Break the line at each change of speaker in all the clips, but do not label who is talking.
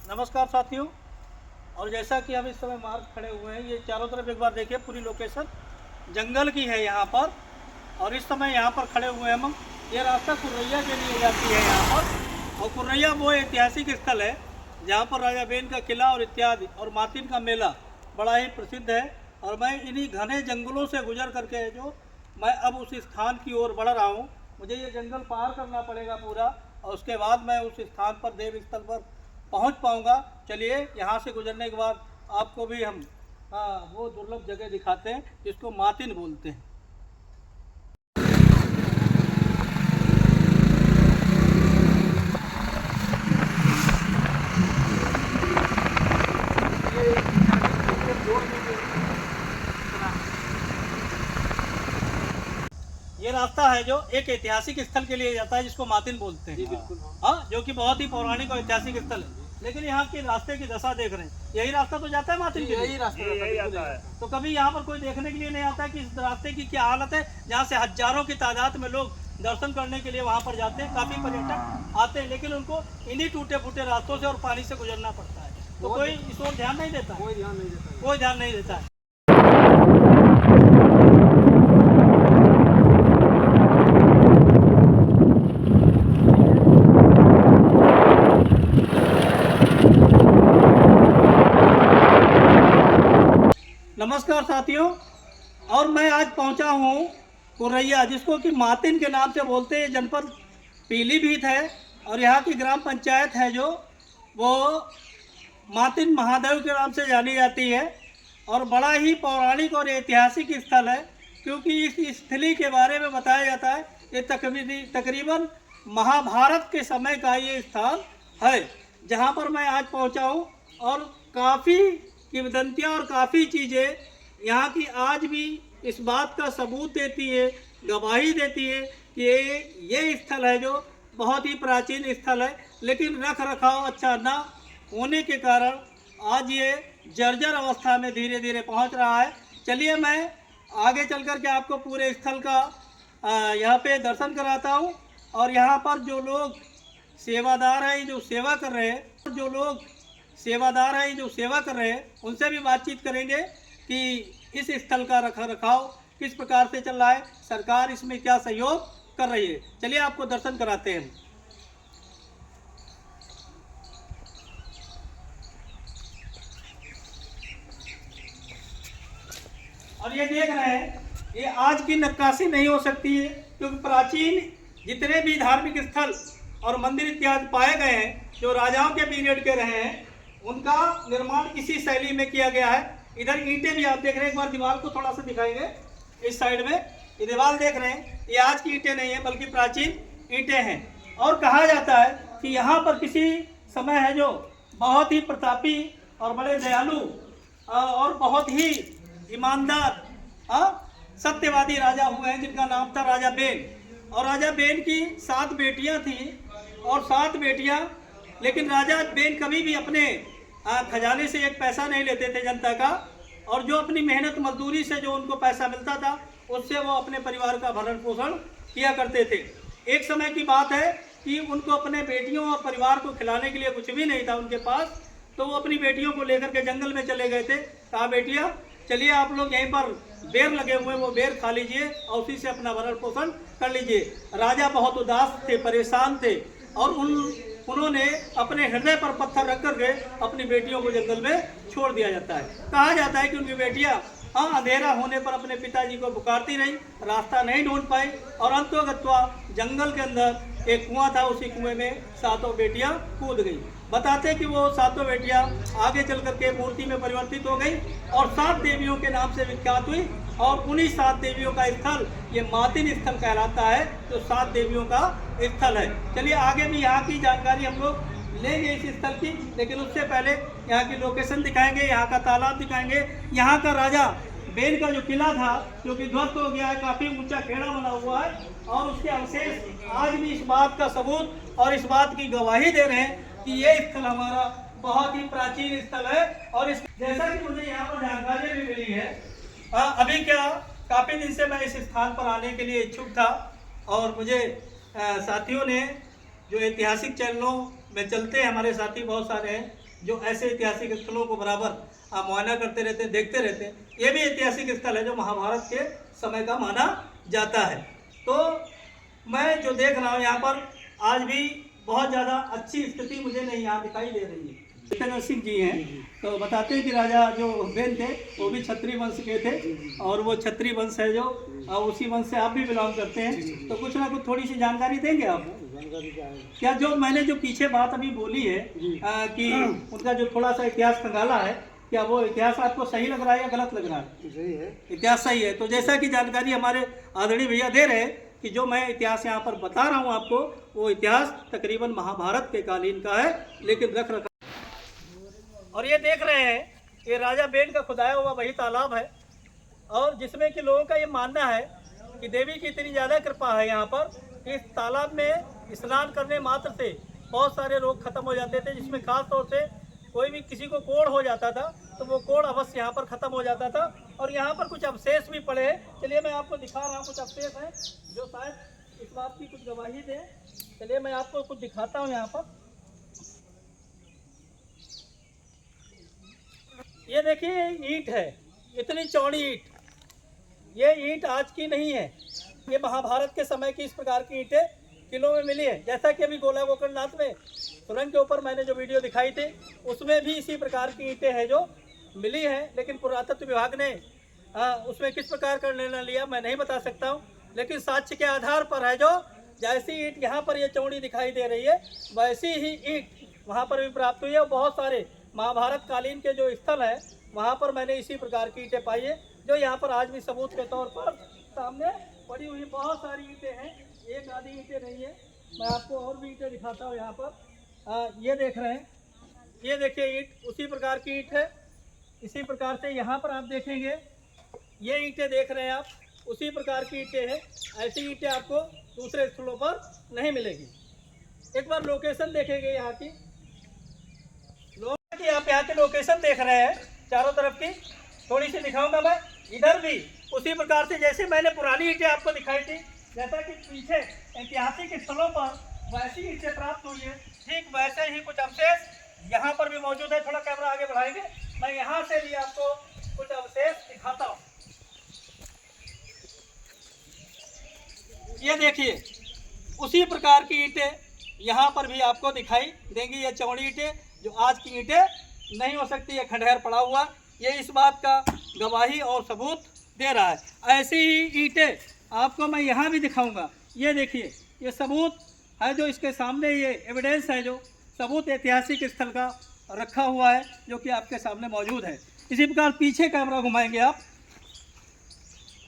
नमस्कार साथियों। और जैसा कि हम इस समय मार्ग खड़े हुए हैं, ये चारों तरफ एक बार देखिए, पूरी लोकेशन जंगल की है यहाँ पर। और इस समय यहाँ पर खड़े हुए हैं हम। ये रास्ता कुर्रैया के लिए जाती है यहाँ पर। और कुर्रैया वो ऐतिहासिक स्थल है जहाँ पर राजा बेन का किला और इत्यादि और मातिन का मेला बड़ा ही प्रसिद्ध है। और मैं इन्हीं घने जंगलों से गुजर करके जो मैं अब उस स्थान की ओर बढ़ रहा हूँ। मुझे ये जंगल पार करना पड़ेगा पूरा, और उसके बाद मैं उस स्थान पर, देव स्थल पर पहुंच पाऊंगा। चलिए, यहाँ से गुजरने के बाद आपको भी हम वो दुर्लभ जगह दिखाते हैं जिसको मातिन बोलते हैं। ये रास्ता है जो एक ऐतिहासिक स्थल के लिए जाता है जिसको मातिन बोलते हैं।
जी बिल्कुल।
हाँ, जो कि बहुत ही पौराणिक और ऐतिहासिक स्थल है। लेकिन यहाँ के रास्ते की दशा देख रहे हैं, यही रास्ता तो जाता है मातिन के लिए।
यही रास्ता है।
तो कभी यहाँ पर कोई देखने के लिए नहीं आता है कि इस रास्ते की क्या हालत है, जहाँ से हजारों की तादाद में लोग दर्शन करने के लिए वहाँ पर जाते हैं। काफी पर्यटक आते हैं, लेकिन उनको इन्हीं टूटे फूटे रास्तों से और पानी से गुजरना पड़ता है। तो कोई इस ओर ध्यान नहीं देता,
कोई ध्यान नहीं देता।
कोई ध्यान नहीं देता है। नमस्कार साथियों। और मैं आज पहुंचा हूं कुर्रैया, जिसको कि मातिन के नाम से बोलते हैं। जनपद पीलीभीत है और यहाँ की ग्राम पंचायत है जो वो मातिन महादेव के नाम से जानी जाती है। और बड़ा ही पौराणिक और ऐतिहासिक स्थल है, क्योंकि इस स्थली के बारे में बताया जाता है ये तकरीबन महाभारत के समय का ये स्थान है जहाँ पर मैं आज पहुँचा हूँ। और काफ़ी किंवदंतियाँ और काफ़ी चीज़ें यहाँ की आज भी इस बात का सबूत देती है, गवाही देती है कि ये स्थल है जो बहुत ही प्राचीन स्थल है, लेकिन रख रखाव अच्छा ना होने के कारण आज ये जर्जर अवस्था में धीरे धीरे पहुँच रहा है। चलिए, मैं आगे चल कर के आपको पूरे स्थल का यहाँ पे दर्शन कराता हूँ। और यहाँ पर जो लोग सेवादार हैं, जो सेवा कर रहे हैं, उनसे भी बातचीत करेंगे कि इस स्थल का रख रखाव किस प्रकार से चल रहा है, सरकार इसमें क्या सहयोग कर रही है। चलिए, आपको दर्शन कराते हैं। और ये देख रहे हैं, ये आज की नक्काशी नहीं हो सकती है, क्योंकि प्राचीन जितने भी धार्मिक स्थल और मंदिर इत्यादि पाए गए हैं जो राजाओं के पीरियड के रहे हैं, उनका निर्माण इसी शैली में किया गया है। इधर ईंटें भी आप देख रहे हैं, एक बार दीवार को थोड़ा सा दिखाएंगे। इस साइड में ये दीवार देख रहे हैं, ये आज की ईंटें नहीं है बल्कि प्राचीन ईंटें हैं। और कहा जाता है कि यहाँ पर किसी समय है जो बहुत ही प्रतापी और बड़े दयालु और बहुत ही ईमानदार सत्यवादी राजा हुए हैं, जिनका नाम था राजा बेन। और राजा बेन की 7 बेटियां थीं, और 7 बेटियां, लेकिन राजा बेन कभी भी अपने खजाने से एक पैसा नहीं लेते थे जनता का। और जो अपनी मेहनत मजदूरी से जो उनको पैसा मिलता था, उससे वो अपने परिवार का भरण पोषण किया करते थे। एक समय की बात है कि उनको अपने बेटियों और परिवार को खिलाने के लिए कुछ भी नहीं था उनके पास, तो वो अपनी बेटियों को लेकर के जंगल में चले गए थे। कहा, बेटियां चलिए, आप लोग यहीं पर बेर लगे हुए हैं, वो बेर खा लीजिए और उसी से अपना भरण पोषण कर लीजिए। राजा बहुत उदास थे, परेशान थे, और उन्होंने अपने हृदय पर पत्थर रख करके अपनी बेटियों को जंगल में छोड़ दिया जाता है। कहा जाता है कि उनकी बेटियां अंधेरा होने पर अपने पिताजी को पुकारती रही, रास्ता नहीं ढूंढ पाई, और अंतोगत्वा जंगल के अंदर एक कुआं था, उसी कुएं में 7 बेटियां कूद गई। बताते कि वो 7 बेटियां आगे चल करके मूर्ति में परिवर्तित हो गई और 7 देवियों के नाम से विख्यात हुई। और उन्हीं 7 देवियों का स्थल ये मातिन स्थल कहलाता है, जो 7 देवियों का स्थल है। चलिए, आगे भी यहाँ की जानकारी हम लोग लेंगे इस स्थल की, लेकिन उससे पहले यहाँ की लोकेशन दिखाएंगे, यहाँ का तालाब दिखाएंगे। यहाँ का राजा बेन का जो किला था, जो कि ध्वस्त हो गया है, काफ़ी ऊंचा खेड़ा बना हुआ है, और उसके अवशेष आज भी इस बात का सबूत और इस बात की गवाही दे रहे हैं कि ये स्थल हमारा बहुत ही प्राचीन स्थल है। और इस जैसा कि मुझे यहाँ पर जानकारी भी मिली है, अभी क्या काफ़ी दिन से मैं इस स्थान पर आने के लिए इच्छुक था, और मुझे साथियों ने जो ऐतिहासिक चैनलों में चलते हैं, हमारे साथी बहुत सारे हैं, जो ऐसे ऐतिहासिक स्थलों को बराबर मुआयना करते रहते हैं, देखते रहते हैं। ये भी ऐतिहासिक स्थल है जो महाभारत के समय का माना जाता है। तो मैं जो देख रहा हूँ यहाँ पर आज भी बहुत ज़्यादा अच्छी स्थिति मुझे नहीं यहाँ दिखाई दे रही है। जितेंद्र सिंह जी हैं तो बताते हैं कि राजा जो हुसैन थे वो भी क्षत्रिय वंश के थे और वो क्षत्रिय वंश है जो उसी वंश से आप भी बिलोंग करते हैं। तो कुछ ना कुछ थोड़ी सी जानकारी देंगे आप?
जानकारी क्या है?
क्या जो मैंने जो पीछे बात अभी बोली है कि उनका जो थोड़ा सा इतिहास खंगाला है, क्या वो इतिहास आपको सही लग रहा है या गलत लग रहा है?
सही है,
इतिहास सही है। तो जैसा कि जानकारी हमारे आदरणीय भैया दे रहे हैं कि जो मैं इतिहास यहाँ पर बता रहा हूँ आपको, वो इतिहास तकरीबन महाभारत के कालीन का है, लेकिन रख रखा। और ये देख रहे हैं ये राजा बेन का खुदाया हुआ वही तालाब है और जिसमें कि लोगों का ये मानना है कि देवी की इतनी ज़्यादा कृपा है यहाँ पर कि इस तालाब में स्नान करने मात्र से बहुत सारे रोग खत्म हो जाते थे, जिसमें खास तौर से कोई भी किसी को कोढ़ हो जाता था तो वो कोढ़ अवश्य यहाँ पर ख़त्म हो जाता था। और यहाँ पर कुछ अवशेष भी पड़े हैं, चलिए मैं आपको दिखा रहा हूँ। कुछ अवशेष हैं जो शायद इस बात की कुछ गवाही दें। चलिए मैं आपको कुछ दिखाता हूँ यहाँ पर। ये देखिए ईंट है, इतनी चौड़ी ईंट। ये ईंट आज की नहीं है, ये महाभारत के समय की इस प्रकार की ईंटें किलों में मिली है। जैसा कि अभी गोला गोकर्णनाथ में सुरंग के ऊपर मैंने जो वीडियो दिखाई थी उसमें भी इसी प्रकार की ईंटें हैं जो मिली हैं, लेकिन पुरातत्व विभाग ने उसमें किस प्रकार का निर्णय लिया मैं नहीं बता सकता हूँ, लेकिन साक्ष्य के आधार पर है जो जैसी ईंट यहाँ पर ये चौड़ी दिखाई दे रही है वैसी ही ईंट वहाँ पर भी प्राप्त हुई है। और बहुत सारे महाभारत कालीन के जो स्थल है वहाँ पर मैंने इसी प्रकार की ईंटें पाई है जो यहाँ पर आज भी सबूत के तौर पर सामने पड़ी हुई बहुत सारी ईंटें हैं, एक आधी ईंटें नहीं है। मैं आपको और भी ईंटें दिखाता हूँ यहाँ पर। ये देख रहे हैं, ये देखिए ईंट उसी प्रकार की ईंट है। इसी प्रकार से यहाँ पर आप देखेंगे ये ईंटें देख रहे हैं आप, उसी प्रकार की ईंटें हैं। ऐसी ईंटें आपको दूसरे स्थलों पर नहीं मिलेगी। एक बार लोकेशन देखेंगे यहाँ की, लोग आप यहाँ की लोकेशन देख रहे हैं चारों तरफ की, थोड़ी सी दिखाऊंगा मैं। इधर भी उसी प्रकार से जैसे मैंने पुरानी ईंटें आपको दिखाई थी, जैसा कि पीछे ऐतिहासिक स्थलों पर वैसी ईंटें प्राप्त हुई है, ठीक वैसे ही कुछ अवशेष यहाँ पर भी मौजूद है। थोड़ा कैमरा आगे बढ़ाएंगे, मैं यहाँ से भी आपको कुछ अवशेष दिखाता हूँ। ये देखिए उसी प्रकार की ईंटें यहाँ पर भी आपको दिखाई देंगी। ये चौड़ी ईंटें जो आज की ईंटें नहीं हो सकती, ये खंडहर पड़ा हुआ ये इस बात का गवाही और सबूत दे रहा है। ऐसी ही ईंटें आपको मैं यहाँ भी दिखाऊंगा। ये देखिए ये सबूत है जो इसके सामने, ये एविडेंस है जो सबूत ऐतिहासिक स्थल का रखा हुआ है जो कि आपके सामने मौजूद है। इसी प्रकार पीछे कैमरा घुमाएंगे आप,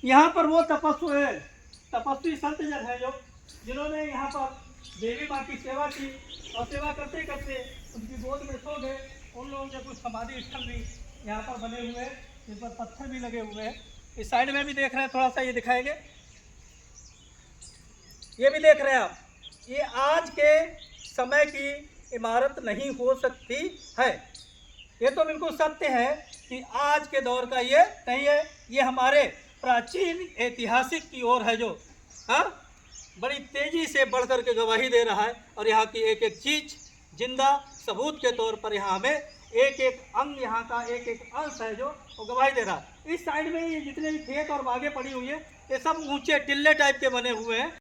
यहाँ पर वो तपस्वी संत जन है जो जिन्होंने यहाँ पर देवी माँ की सेवा की और सेवा करते करते उनकी गोद में सो गए। उन लोगों के कुछ समाधि स्थल भी यहाँ पर बने हुए हैं, जिन पर पत्थर भी लगे हुए हैं। इस साइड में भी देख रहे हैं, थोड़ा सा ये दिखाएंगे, ये भी देख रहे हैं आप। ये आज के समय की इमारत नहीं हो सकती है, ये तो बिल्कुल सत्य है कि आज के दौर का ये नहीं है। ये हमारे प्राचीन ऐतिहासिक की ओर है जो बड़ी तेजी से बढ़ कर के गवाही दे रहा है। और यहाँ की एक एक चीज जिंदा सबूत के तौर पर यहाँ हमें एक एक अंग, यहाँ का एक एक अंश है जो वो गवाही दे रहा है। इस साइड में ये जितने भी खेत और बागें पड़ी हुई है ये सब ऊंचे टिल्ले टाइप के बने हुए हैं।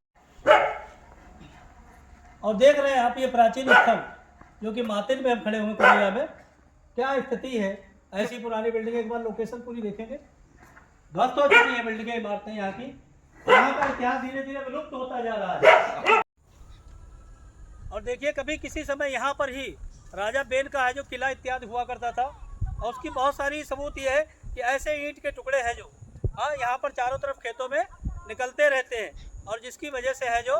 और देख रहे हैं आप ये प्राचीन स्थल जो कि मातिन में हम खड़े हुए कोरिया में, क्या स्थिति है। ऐसी पुरानी बिल्डिंग, एक बार लोकेशन पूरी देखेंगे, ध्वस्त हो चुकी है बिल्डिंगें, इमारतें यहाँ की। यहाँ का इतिहास धीरे धीरे विलुप्त होता जा रहा है। और देखिए कभी किसी समय यहाँ पर ही राजा बेन का है जो किला इत्यादि हुआ करता था, और उसकी बहुत सारी सबूत ये है कि ऐसे ईंट के टुकड़े हैं जो यहाँ पर चारों तरफ खेतों में निकलते रहते हैं, और जिसकी वजह से है जो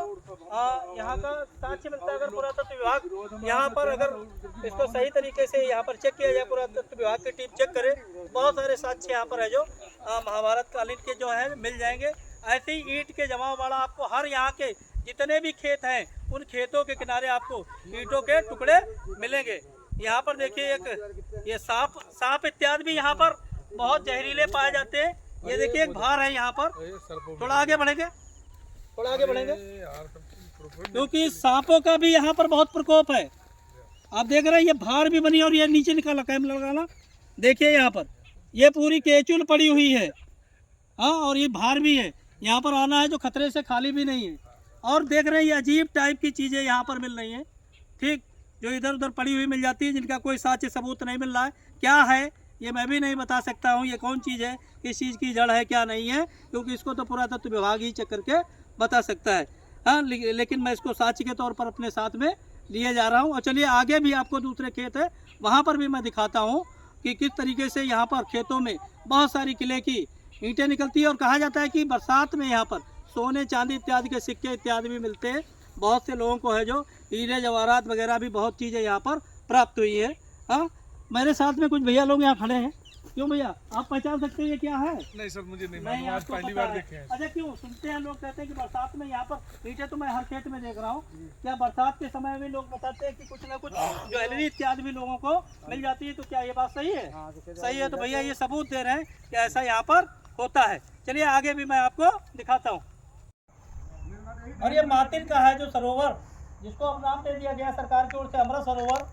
यहाँ का साक्ष्य मिलता है। अगर पुरातत्व विभाग यहाँ पर अगर इसको सही तरीके से यहाँ पर चेक किया जाए, पुरातत्व विभाग की टीम चेक करे, बहुत सारे साक्ष्य यहाँ पर है जो महाभारत कालीन के जो है मिल जाएंगे। ऐसे ही ईंट के जमाव वाला आपको हर यहाँ के जितने भी खेत हैं उन खेतों के किनारे आपको ईंटों के टुकड़े मिलेंगे। यहाँ पर देखिए एक ये सांप इत्यादि भी यहाँ पर बहुत जहरीले पाए जाते हैं। ये देखिए एक भार है यहाँ पर, थोड़ा आगे बढ़ेंगे, थोड़ा आगे बढ़ेंगे, क्योंकि सांपों का भी यहाँ पर बहुत प्रकोप है। आप देख रहे हैं ये भार भी बनी और ये नीचे निकाला कैमरा लगाना, देखिए यहाँ पर ये पूरी केचुल पड़ी हुई है। हाँ, और ये भार भी है, यहाँ पर आना है जो खतरे से खाली भी नहीं है। और देख रहे हैं ये अजीब टाइप की चीज़ें यहाँ पर मिल रही हैं, ठीक, जो इधर उधर पड़ी हुई मिल जाती है, जिनका कोई साक्ष्य सबूत नहीं मिल रहा है। क्या है ये मैं भी नहीं बता सकता हूँ, ये कौन चीज़ है, किस चीज़ की जड़ है, क्या नहीं है, क्योंकि इसको तो पुरातत्व विभाग ही चेक करके बता सकता है। हाँ, लेकिन मैं इसको साक्ष्य के तौर पर अपने साथ में लिए जा रहा हूँ। और चलिए आगे भी आपको दूसरे खेत है वहाँ पर भी मैं दिखाता हूँ कि किस तरीके से यहाँ पर खेतों में बहुत सारी किले की ईंटें निकलती है। और कहा जाता है कि बरसात में यहाँ पर सोने चांदी इत्यादि के सिक्के इत्यादि भी मिलते हैं। बहुत से लोगों को है जो हीरे जवाहरात वगैरह भी बहुत चीज़ें यहाँ पर प्राप्त हुई है। हाँ, मेरे साथ में कुछ भैया लोग यहाँ खड़े हैं। क्यों भैया, आप पहचान सकते हैं ये क्या है?
नहीं सर, मुझे नहीं
नहीं,
मालूम, आज
आपको
पहली
पता
बार
है।
देखे हैं।
अच्छा, क्यों सुनते हैं, लोग कहते हैं कि बरसात में यहाँ पर ईंटें, तो मैं हर खेत में देख रहा हूँ, क्या बरसात के समय में लोग बताते हैं कि कुछ ना कुछ ज्वेलरी इत्यादि भी लोगों को मिल जाती है, तो क्या ये बात सही है? सही है, तो भैया ये सबूत दे रहे हैं कि ऐसा यहाँ पर होता है। चलिए आगे भी मैं आपको दिखाता हूँ। और ये मातिन का है जो सरोवर, जिसको अब नाम दे दिया गया सरकार की ओर से अमृत सरोवर,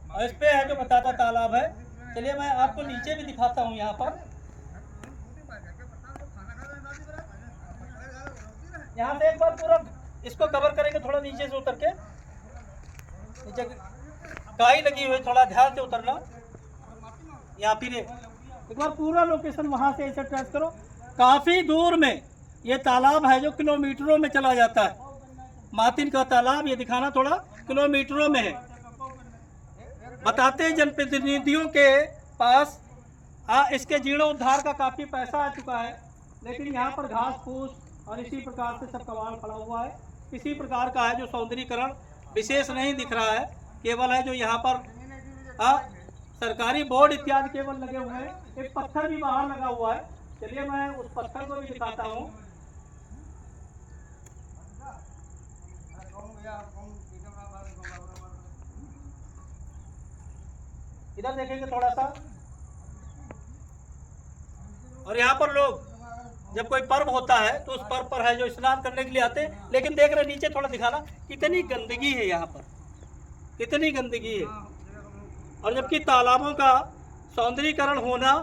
और इस पे है जो बताता तालाब है। चलिए मैं आपको नीचे भी दिखाता हूँ। यहाँ पर यहाँ से एक बार पूरा इसको कवर करेंगे, थोड़ा नीचे से उतर के, नीचे गाय लगी हुई, थोड़ा ध्यान से उतरना। यहाँ फिर एक बार पूरा लोकेशन वहाँ से ऐसे ट्रेस करो। काफ़ी दूर में ये तालाब है जो किलोमीटरों में चला जाता है। मातिन का तालाब ये दिखाना थोड़ा किलोमीटरों में है। बताते हैं जनप्रतिनिधियों के पास इसके जीर्णोद्धार का काफ़ी पैसा आ चुका है, लेकिन यहाँ पर घास फूस और इसी प्रकार से सब कबाड़ खड़ा हुआ है। किसी प्रकार का है जो सौंदर्यीकरण विशेष नहीं दिख रहा है, केवल है जो यहाँ पर सरकारी बोर्ड इत्यादि केवल लगे हुए हैं। एक पत्थर भी बाहर लगा हुआ है, चलिए मैं उस पत्थर को भी दिखाता हूँ। इधर देखेंगे थोड़ा सा। और यहाँ पर लोग जब कोई पर्व होता है तो उस पर्व पर है जो स्नान करने के लिए आते हैं, लेकिन देख रहे नीचे थोड़ा दिखाना, कितनी गंदगी है यहाँ पर, कितनी गंदगी है। और जबकि तालाबों का सौंदर्यीकरण होना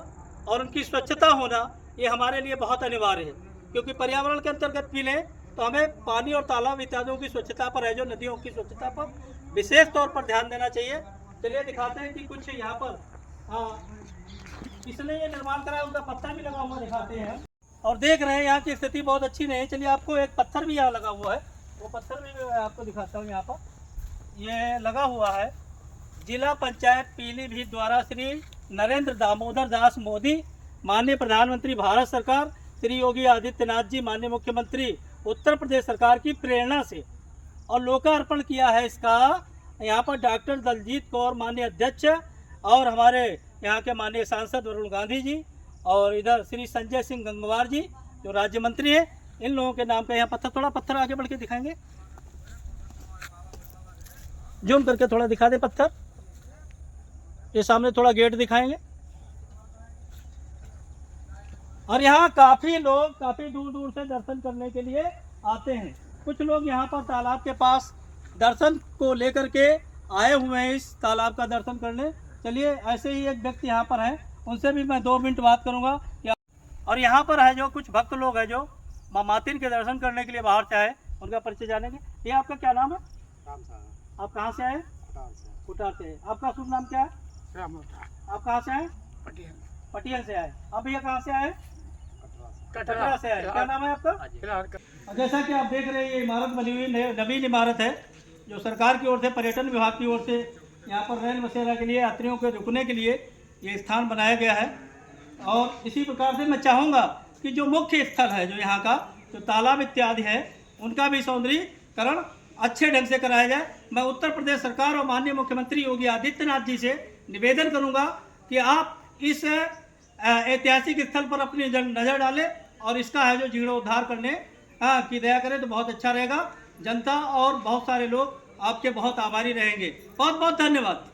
और उनकी स्वच्छता होना ये हमारे लिए बहुत अनिवार्य है, क्योंकि पर्यावरण के अंतर्गत भी लें तो हमें पानी और तालाब इत्यादियों की स्वच्छता पर है जो नदियों की स्वच्छता पर विशेष तौर पर ध्यान देना चाहिए। चलिए दिखाते हैं कि कुछ यहाँ पर किसने ये निर्माण करा, उनका पत्थर भी लगा हुआ दिखाते हैं। और देख रहे हैं यहाँ की स्थिति बहुत अच्छी नहीं है। चलिए आपको एक पत्थर भी यहाँ लगा हुआ है, वो पत्थर भी मैं आपको दिखाता हूँ। यहाँ पर ये लगा हुआ है जिला पंचायत पीलीभीत द्वारा श्री नरेंद्र दामोदर दास मोदी, माननीय प्रधानमंत्री भारत सरकार, श्री योगी आदित्यनाथ जी माननीय मुख्यमंत्री उत्तर प्रदेश सरकार की प्रेरणा से और लोकार्पण किया है इसका। यहाँ पर डॉक्टर दलजीत कौर माननीय अध्यक्ष और हमारे यहाँ के माननीय सांसद वरुण गांधी जी, और इधर श्री संजय सिंह गंगवार जी जो राज्य मंत्री हैं, इन लोगों के नाम का यहाँ पत्थर, थोड़ा पत्थर आगे बढ़ के दिखाएंगे, जूम करके थोड़ा दिखा दे पत्थर। ये सामने थोड़ा गेट दिखाएंगे। और यहाँ काफ़ी लोग काफ़ी दूर दूर से दर्शन करने के लिए आते हैं। कुछ लोग यहाँ पर तालाब के पास दर्शन को लेकर के आए हुए हैं, इस तालाब का दर्शन करने। चलिए ऐसे ही एक व्यक्ति यहाँ पर है, उनसे भी मैं 2 मिनट बात करूँगा। और यहाँ पर है जो कुछ भक्त लोग हैं जो माँ मातिन के दर्शन करने के लिए बाहर से आए, उनका परिचय जानेंगे। ये आपका क्या नाम है? आप कहाँ से आए? कुटार से। आपका शुभ नाम क्या है? आप कहाँ से आए? पटियाल से आए। आप भैया कहाँ से आए? कटरा से आए। क्या नाम है आपका? जैसा कि आप देख रहे हैं ये इमारत बनी हुई नवीन इमारत है जो सरकार की ओर से, पर्यटन विभाग की ओर से यहाँ पर रैन बसेरा के लिए, यात्रियों के रुकने के लिए ये स्थान बनाया गया है। और इसी प्रकार से मैं चाहूँगा कि जो मुख्य स्थल है जो यहाँ का, जो तालाब इत्यादि है, उनका भी सौंदर्यीकरण अच्छे ढंग से कराया जाए। मैं उत्तर प्रदेश सरकार और माननीय मुख्यमंत्री योगी आदित्यनाथ जी से निवेदन करूँगा कि आप इस ऐतिहासिक स्थल पर अपनी नज़र डालें और इसका है जो जीर्णोद्धार करने की दया करें तो बहुत अच्छा रहेगा। जनता और बहुत सारे लोग आपके बहुत आभारी रहेंगे। बहुत बहुत धन्यवाद।